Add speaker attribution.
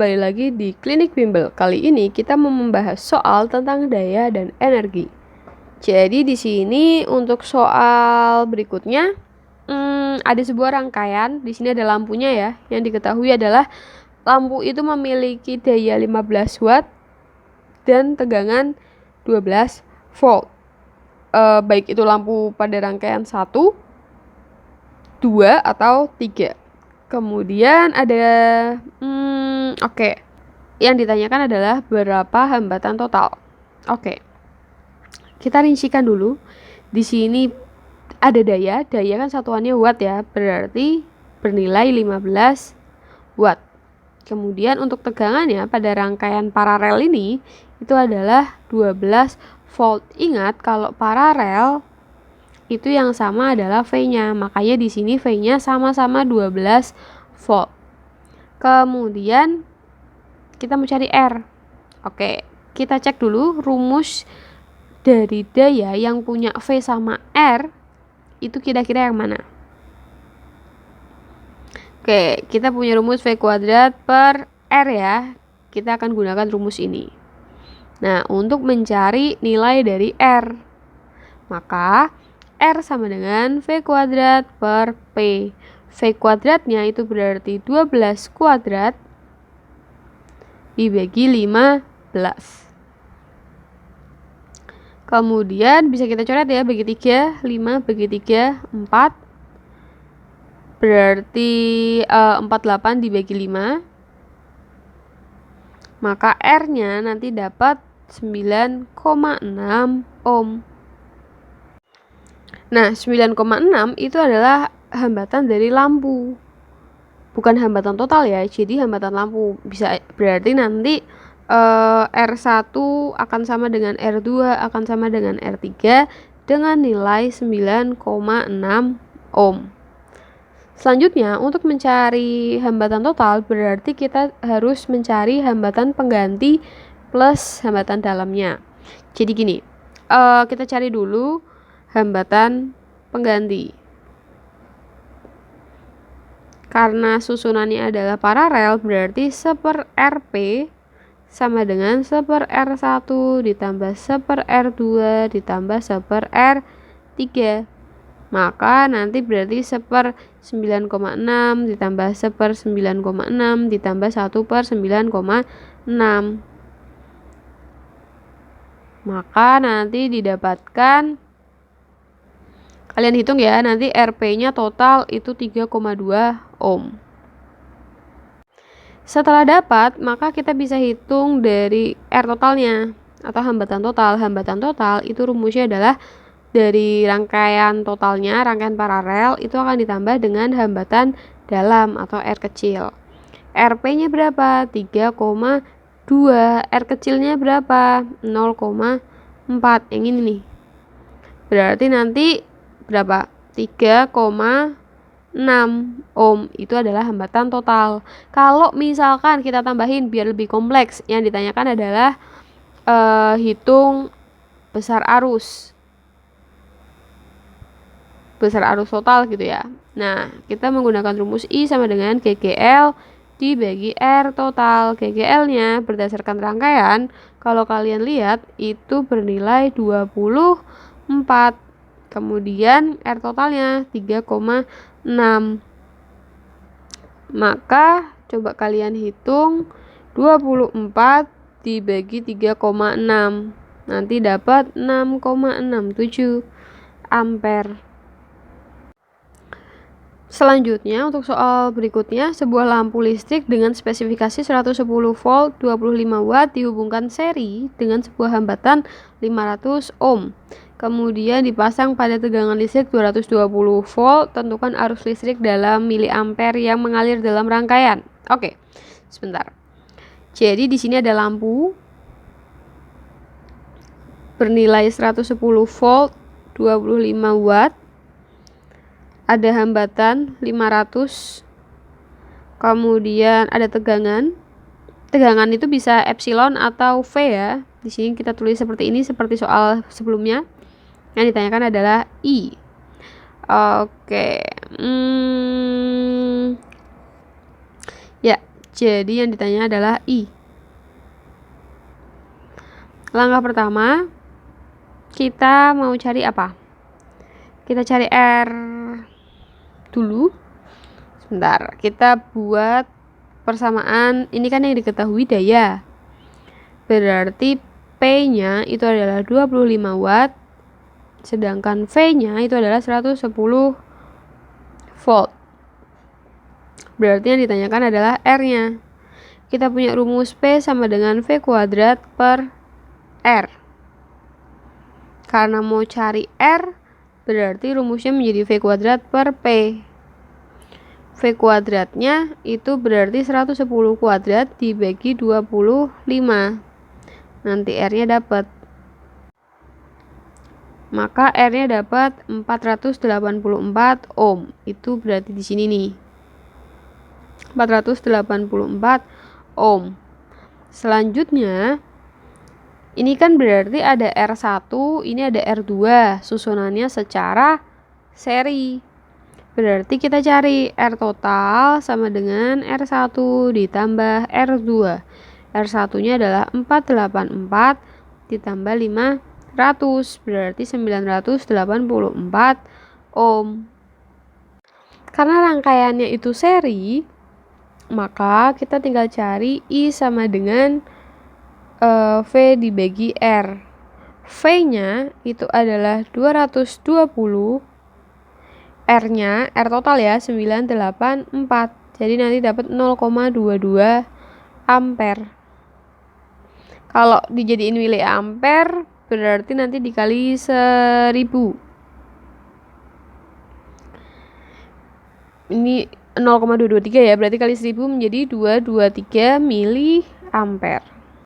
Speaker 1: kembali lagi di Klinik Bimbel. Kali ini kita mau membahas soal tentang daya dan energi. Jadi di sini untuk soal berikutnya ada sebuah rangkaian. Di sini ada lampunya ya. Yang diketahui adalah lampu itu memiliki daya 15 watt dan tegangan 12 volt. Baik itu lampu pada rangkaian 1, 2 atau 3. Kemudian ada yang ditanyakan adalah berapa hambatan total. Kita rincikan dulu. Di sini ada daya kan satuannya watt ya, berarti bernilai 15 watt. Kemudian untuk tegangannya pada rangkaian paralel ini itu adalah 12 volt. Ingat kalau paralel itu yang sama adalah V-nya, makanya di sini V-nya sama-sama 12 volt. Kemudian kita mau cari R. Kita cek dulu rumus dari daya yang punya V sama R itu kira-kira yang mana? Kita punya rumus V kuadrat per R ya. Kita akan gunakan rumus ini. Nah, untuk mencari nilai dari R, maka R sama dengan V kuadrat per P. V kuadratnya itu berarti 12 kuadrat dibagi 15. Kemudian bisa kita coret ya, bagi 3, 5 bagi 3, 4. Berarti 48 dibagi 5. Maka R-nya nanti dapat 9,6 ohm. Nah, 9,6 itu adalah hambatan dari lampu. Bukan hambatan total ya, jadi hambatan lampu. Bisa berarti nanti R1 akan sama dengan R2 akan sama dengan R3 dengan nilai 9,6 ohm. Selanjutnya, untuk mencari hambatan total berarti kita harus mencari hambatan pengganti plus hambatan dalamnya. Jadi gini, kita cari dulu hambatan pengganti. Karena susunannya adalah paralel, berarti 1/Rp sama dengan 1/R1 ditambah 1/R2 ditambah 1/R3. Maka nanti berarti 1/9,6 ditambah 1/9,6 ditambah 1/9,6. Maka nanti didapatkan, kalian hitung ya, nanti Rp-nya total itu 3,2 ohm. Setelah dapat, maka kita bisa hitung dari R totalnya atau hambatan total. Hambatan total itu rumusnya adalah dari rangkaian totalnya, rangkaian paralel itu akan ditambah dengan hambatan dalam atau R kecil. Rp-nya berapa? 3,2. R kecilnya berapa? 0,4. Yang ini nih. Berarti nanti berapa? 3,6 ohm itu adalah hambatan total. Kalau misalkan kita tambahin biar lebih kompleks, yang ditanyakan adalah hitung besar arus total gitu ya. Nah, kita menggunakan rumus I sama dengan GGL dibagi R total. GGL-nya berdasarkan rangkaian, kalau kalian lihat itu bernilai 24. Kemudian R totalnya 3,6. Maka coba kalian hitung 24 dibagi 3,6. Nanti dapat 6,67 ampere. Selanjutnya untuk soal berikutnya, sebuah lampu listrik dengan spesifikasi 110 volt 25 watt dihubungkan seri dengan sebuah hambatan 500 ohm. Kemudian dipasang pada tegangan listrik 220 volt, tentukan arus listrik dalam miliampere yang mengalir dalam rangkaian. Sebentar. Jadi di sini ada lampu bernilai 110 volt 25 watt. Ada hambatan 500. Kemudian ada tegangan. Tegangan itu bisa epsilon atau V ya. Di sini kita tulis seperti ini seperti soal sebelumnya. Yang ditanyakan adalah I. Ya, Jadi yang ditanya adalah I. Langkah pertama, kita mau cari apa? Kita cari R dulu. Sebentar, kita buat persamaan. Ini kan yang diketahui daya. Berarti P-nya itu adalah 25 watt. Sedangkan V-nya itu adalah 110 volt. Berarti yang ditanyakan adalah R-nya. Kita punya rumus P sama dengan V kuadrat per R. Karena mau cari R, berarti rumusnya menjadi V kuadrat per P. V kuadratnya itu berarti 110 kuadrat dibagi 25. Nanti R-nya dapat. Maka R-nya dapat 484 ohm. Itu berarti di sini nih. 484 ohm. Selanjutnya, ini kan berarti ada R1, ini ada R2, susunannya secara seri. Berarti kita cari R total sama dengan R1 ditambah R2. R1-nya adalah 484 ditambah 500, berarti 984 ohm. Karena rangkaiannya itu seri, maka kita tinggal cari I sama dengan V dibagi R. V-nya itu adalah 220. R-nya, R total ya, 984. Jadi nanti dapat 0,22 ampere. Kalau dijadiin miliampere, berarti nanti dikali 1000. Ini 0,223 ya, berarti kali 1000 menjadi 223 miliampere.